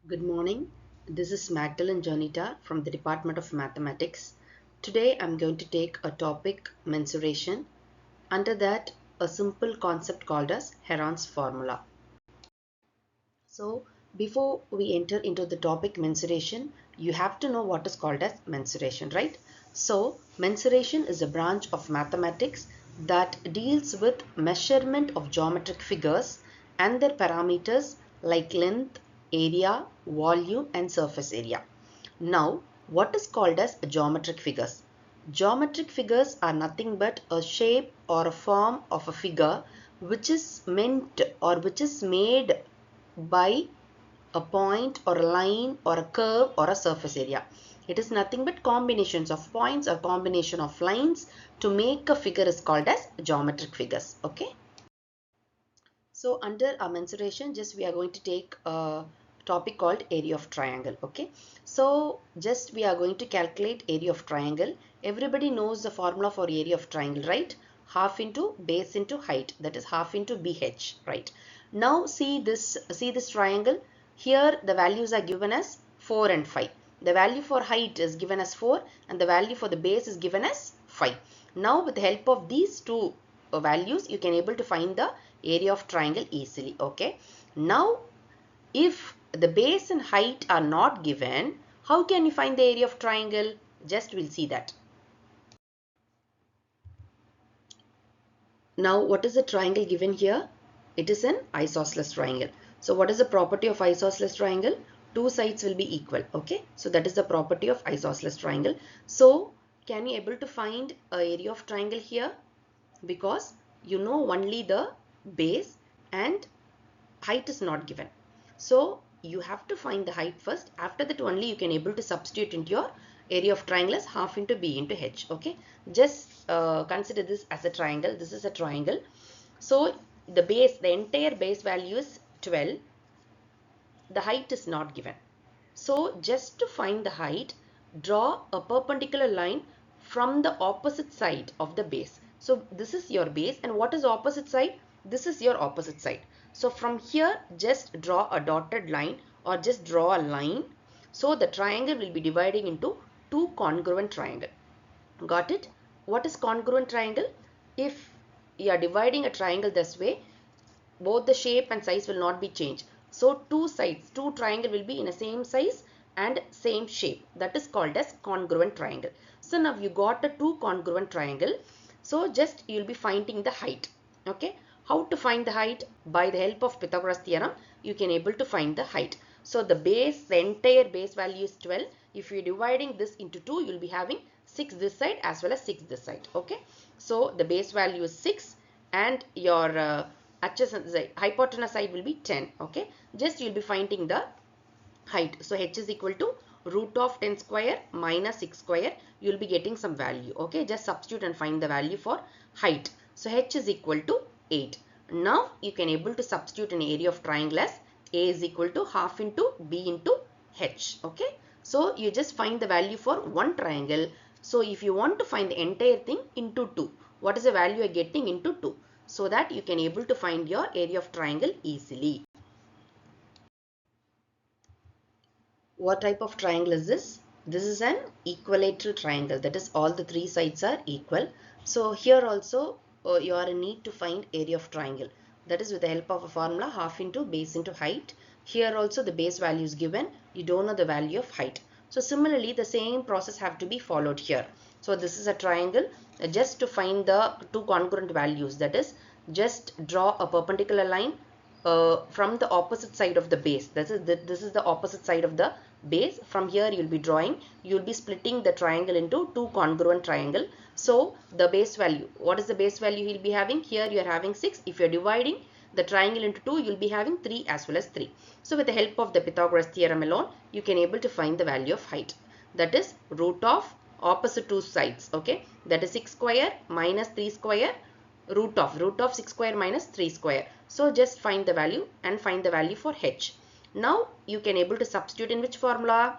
Good morning. This is Magdalene Janita from the Department of Mathematics. Today I'm going to take a topic mensuration. Under that, a simple concept called as Heron's formula. So, before we enter into the topic mensuration, you have to know what is called as mensuration, right? So, mensuration is a branch of mathematics that deals with measurement of geometric figures and their parameters like length, area, volume, and surface area. Now, what is called as geometric figures? Geometric figures are nothing but a shape or a form of a figure which is meant or which is made by a point or a line or a curve or a surface area. It is nothing but combinations of points or combination of lines to make a figure is called as geometric figures. Okay. So under our mensuration, just we are going to take a topic called area of triangle. Okay. So just we are going to calculate area of triangle. Everybody knows the formula for area of triangle, right? Half into base into height. That is half into BH, right? Now see this triangle. Here the values are given as 4 and 5. The value for height is given as 4 and the value for the base is given as 5. Now with the help of these two values, you can able to find the area of triangle easily. Okay. Now if the base and height are not given, how can you find the area of triangle? Just we'll see that. Now what is the triangle given here? It is an isosceles triangle. So what is the property of isosceles triangle? Two sides will be equal. Okay. So that is the property of isosceles triangle. So can you able to find a area of triangle here? Because you know only the base and height is not given. So you have to find the height first. After that only you can able to substitute into your area of triangle as half into b into h. Okay. Just consider this as a triangle. This is a triangle. So the entire base value is 12. The height is not given. So just to find the height, draw a perpendicular line from the opposite side of the base. So this is your base, and what is opposite side? This is your opposite side. So from here, just draw a dotted line or just draw a line. So the triangle will be dividing into two congruent triangle. Got it? What is congruent triangle? If you are dividing a triangle this way, both the shape and size will not be changed. So two sides, two triangle will be in the same size and same shape. That is called as congruent triangle. So now you got a two congruent triangle. So just you will be finding the height. Okay. How to find the height? By the help of Pythagoras theorem, you can able to find the height. So the entire base value is 12. If you are dividing this into 2, you will be having 6 this side as well as 6 this side. Okay. So the base value is 6 and your adjacent side, hypotenuse side will be 10. Okay. Just you will be finding the height. So h is equal to root of 10 square minus 6 square. You will be getting some value. Okay. Just substitute and find the value for height. So h is equal to 8. Now you can able to substitute an area of triangle as a is equal to half into b into h. Okay. So you just find the value for one triangle. So if you want to find the entire thing into 2, what is the value you are getting into 2? So that you can able to find your area of triangle easily. What type of triangle is this? This is an equilateral triangle. That is, all the three sides are equal. So here also you are in need to find area of triangle. That is with the help of a formula half into base into height. Here also the base value is given. You don't know the value of height. So similarly the same process have to be followed here. So this is a triangle. Just to find the two congruent values, that is, just draw a perpendicular line from the opposite side of the base. This is the opposite side of the base. From here you will be drawing, you will be splitting the triangle into two congruent triangle. So the base value, what is the base value he will be having? Here you are having 6. If you are dividing the triangle into 2, you will be having 3 as well as 3. So with the help of the Pythagoras theorem alone, you can able to find the value of height. That is root of opposite two sides. Okay, that is 6 square minus 3 square, root of 6 square minus 3 square. So just find the value and find the value for h. Now you can able to substitute in which formula?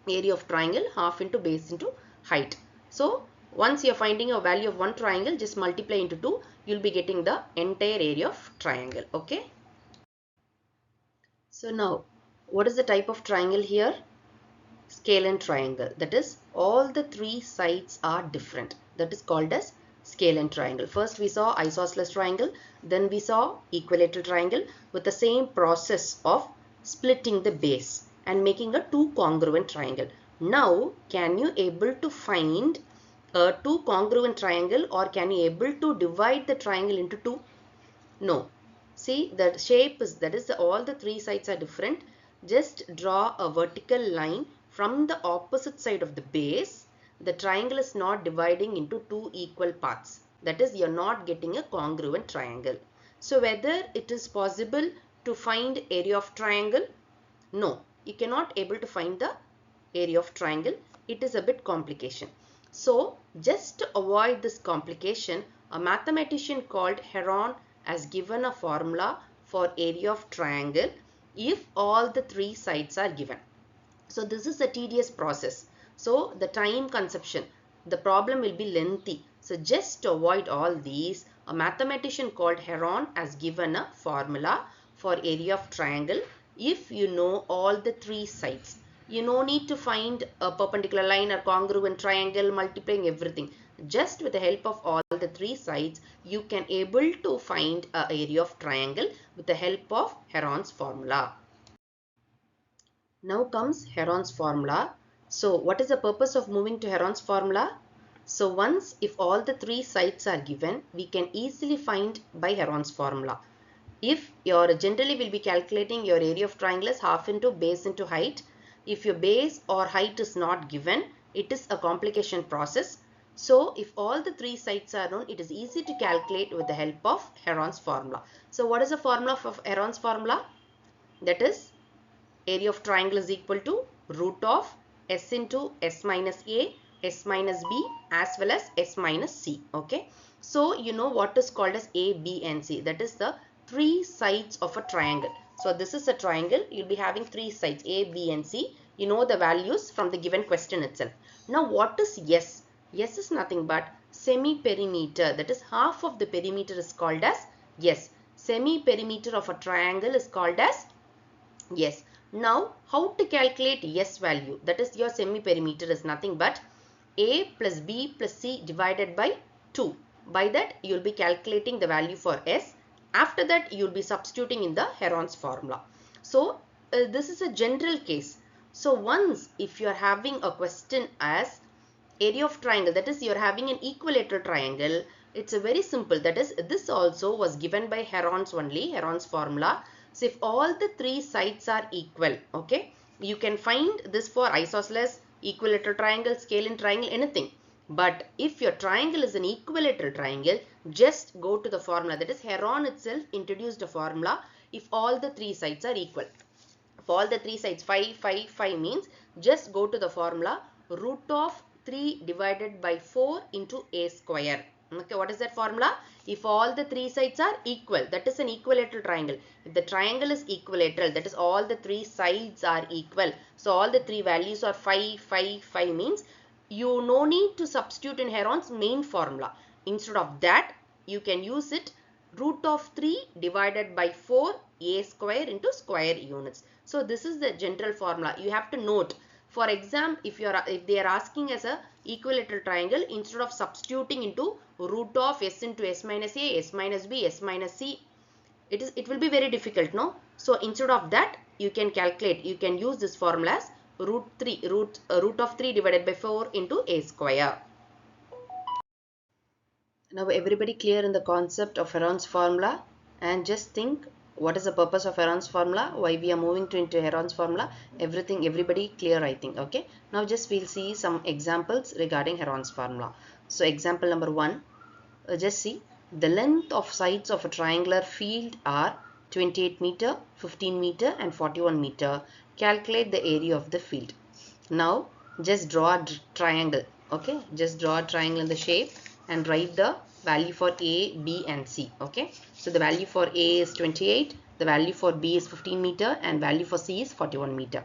Area of triangle half into base into height. So once you are finding a value of one triangle, just multiply into 2. You will be getting the entire area of triangle. Okay. So now What is the type of triangle here? Scalene triangle. That is, all the three sides are different. That is called as scalene triangle. First we saw isosceles triangle, then we saw equilateral triangle with the same process of splitting the base and making a two congruent triangle. Now can you able to find a two congruent triangle, or can you able to divide the triangle into two? No. See, the shape is, that is, all the three sides are different. Just draw a vertical line from the opposite side of the base. The triangle is not dividing into two equal parts. That is, you are not getting a congruent triangle. So whether it is possible to find area of triangle? No, you cannot able to find the area of triangle. It is a bit complication. So just to avoid this complication, a mathematician called Heron has given a formula for area of triangle if all the three sides are given. So this is a tedious process. So the time consumption, the problem will be lengthy. So just to avoid all these, a mathematician called Heron has given a formula for area of triangle if you know all the three sides. You no need to find a perpendicular line or congruent triangle, multiplying everything. Just with the help of all the three sides, you can able to find a area of triangle with the help of Heron's formula. Now comes Heron's formula. So what is the purpose of moving to Heron's formula? So once if all the three sides are given, we can easily find by Heron's formula. If your generally will be calculating your area of triangle as half into base into height. If your base or height is not given, it is a complication process. So if all the three sides are known, it is easy to calculate with the help of Heron's formula. So what is the formula of Heron's formula? That is, area of triangle is equal to root of s into s minus a, s minus b as well as s minus c. Okay. So you know what is called as a, b and c. That is the three sides of a triangle. So this is a triangle. You'll be having three sides a, b and c. You know the values from the given question itself. Now what is s? S is nothing but semi-perimeter. That is, half of the perimeter is called as s. Semi-perimeter of a triangle is called as s. Now how to calculate s value? That is, your semi-perimeter is nothing but a plus b plus c divided by 2. By that you will be calculating the value for s. After that you will be substituting in the Heron's formula. So this is a general case. So once if you are having a question as area of triangle, that is, you are having an equilateral triangle, it's a very simple. That is, this also was given by Heron's only, Heron's formula. So if all the three sides are equal, okay, you can find this for isosceles, equilateral triangle, scalene triangle, anything. But if your triangle is an equilateral triangle, just go to the formula. That is, Heron itself introduced a formula if all the three sides are equal. If all the three sides 5, 5, 5 means just go to the formula root of 3 divided by 4 into a square. Okay, what is that formula? If all the three sides are equal, that is an equilateral triangle. If the triangle is equilateral, that is all the three sides are equal. So all the three values are 5, 5, 5 means you no need to substitute in Heron's main formula. Instead of that, you can use it root of 3 divided by 4 a square into square units. So this is the general formula. You have to note. For exam, if they are asking as a equilateral triangle, instead of substituting into root of s into s minus a, s minus b, s minus c, it will be very difficult, no? So instead of that, you can calculate. You can use this formula as root of 3 divided by 4 into a square. Now everybody clear in the concept of Heron's formula, and just think what is the purpose of Heron's formula, why we are moving into Heron's formula, everybody clear, I think. Okay, now just we'll see some examples regarding Heron's formula. So example number 1, just see the length of sides of a triangular field are 28 meter, 15 meter and 41 meter. Calculate the area of the field. Now just draw a triangle. Okay, just draw a triangle in the shape and write the value for A, B and C. Okay, so the value for A is 28, the value for B is 15 meter and value for C is 41 meter.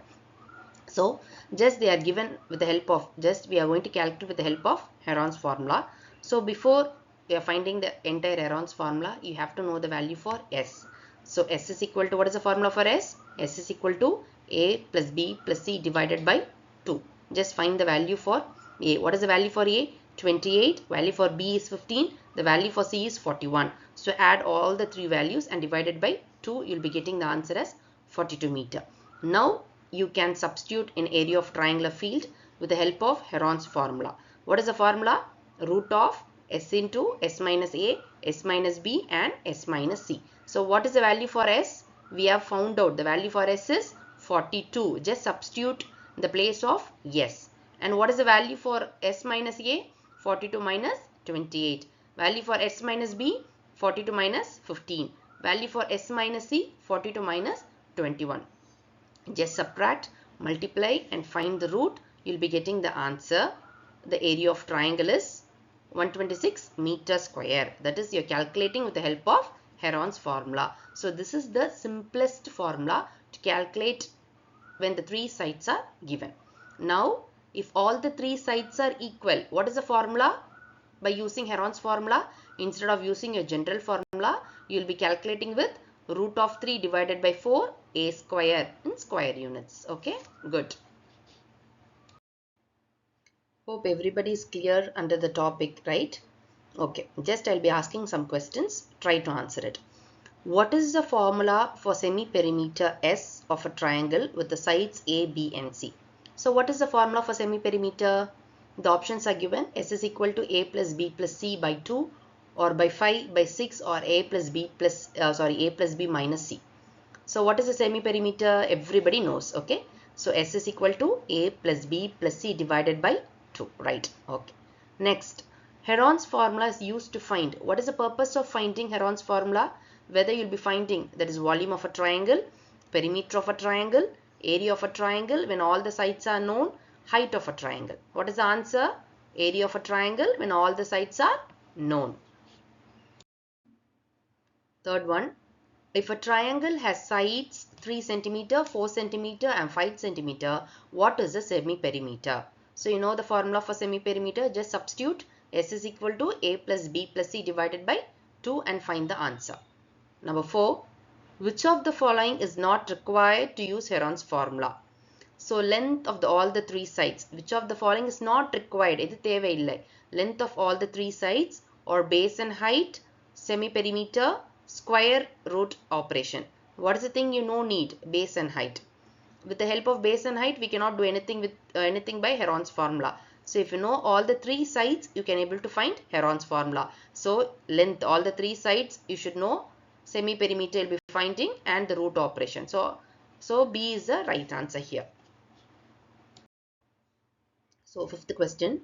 So just they are given with the help of, just we are going to calculate with the help of Heron's formula. So before we are finding the entire Heron's formula, you have to know the value for S. So S is equal to, what is the formula for S? S is equal to A plus B plus C divided by 2. Just find the value for A. What is the value for A? 28. Value for B is 15. The value for C is 41. So add all the three values and divide it by 2. You'll be getting the answer as 42 meter. Now you can substitute in area of triangular field with the help of Heron's formula. What is the formula? Root of S into S minus A, S minus B and S minus C. So what is the value for S? We have found out the value for S is 42. Just substitute in the place of S. And what is the value for S minus A? 42 minus 28. Value for S minus B? 42 minus 15. Value for S minus C? 42 minus 21. Just subtract, multiply and find the root. You'll be getting the answer. The area of triangle is 126 meter square. That is, you're calculating with the help of Heron's formula. So this is the simplest formula to calculate when the three sides are given. Now, if all the three sides are equal, what is the formula? By using Heron's formula, instead of using your general formula, you will be calculating with root of 3 divided by 4, A square in square units. Okay, good. Hope everybody is clear under the topic, right? Okay, just I'll be asking some questions. Try to answer it. What is the formula for semi-perimeter S of a triangle with the sides A, B and C? So what is the formula for semi-perimeter? The options are given. S is equal to A plus B plus C by 2 or by 5 by 6 or A plus B plus A plus B minus C. So what is the semi-perimeter? Everybody knows. Okay. So S is equal to A plus B plus C divided by 2. Right. Okay. Next, Heron's formula is used to find. What is the purpose of finding Heron's formula? Whether you'll be finding, that is, volume of a triangle, perimeter of a triangle, area of a triangle when all the sides are known, height of a triangle. What is the answer? Area of a triangle when all the sides are known. Third one, if a triangle has sides 3 cm, 4 cm and 5 cm, what is the semi-perimeter? So you know the formula for semi-perimeter. Just substitute S is equal to A plus B plus C divided by 2 and find the answer. Number 4, which of the following is not required to use Heron's formula? So length of all the three sides. Which of the following is not required? Idu thevai. Length of all the three sides or base and height, semi-perimeter, square root operation. What is the thing you know need? Base and height. With the help of base and height, we cannot do anything with anything by Heron's formula. So if you know all the three sides, you can able to find Heron's formula. So length, all the three sides, you should know. Semi-perimeter will be finding and the root operation. So B is the right answer here. So fifth question,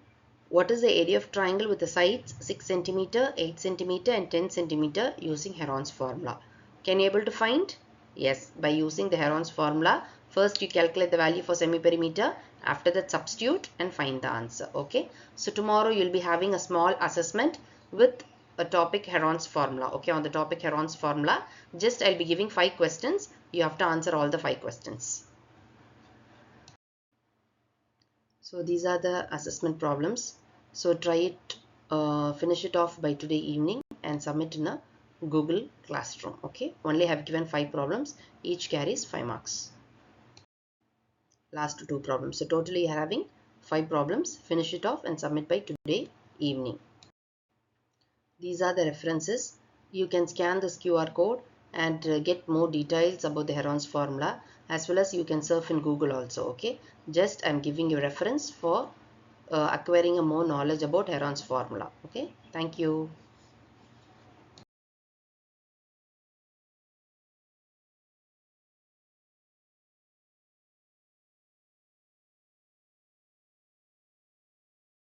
what is the area of triangle with the sides 6 cm, 8 cm and 10 cm using Heron's formula? Can you able to find? Yes, by using the Heron's formula. First you calculate the value for semi-perimeter. After that substitute and find the answer. Okay. So tomorrow you'll be having a small assessment with a topic Heron's formula. Okay, on the topic Heron's formula. Just I'll be giving 5 questions. You have to answer all the 5 questions. So these are the assessment problems. So try it, finish it off by today evening and submit in a Google Classroom. Okay, only have given 5 problems. Each carries 5 marks. Last 2 problems. So totally you are having 5 problems. Finish it off and submit by today evening. These are the references. You can scan this QR code and get more details about the Heron's formula, as well as you can surf in Google also. Okay, just I'm giving you reference for acquiring a more knowledge about Heron's formula. Okay, thank you.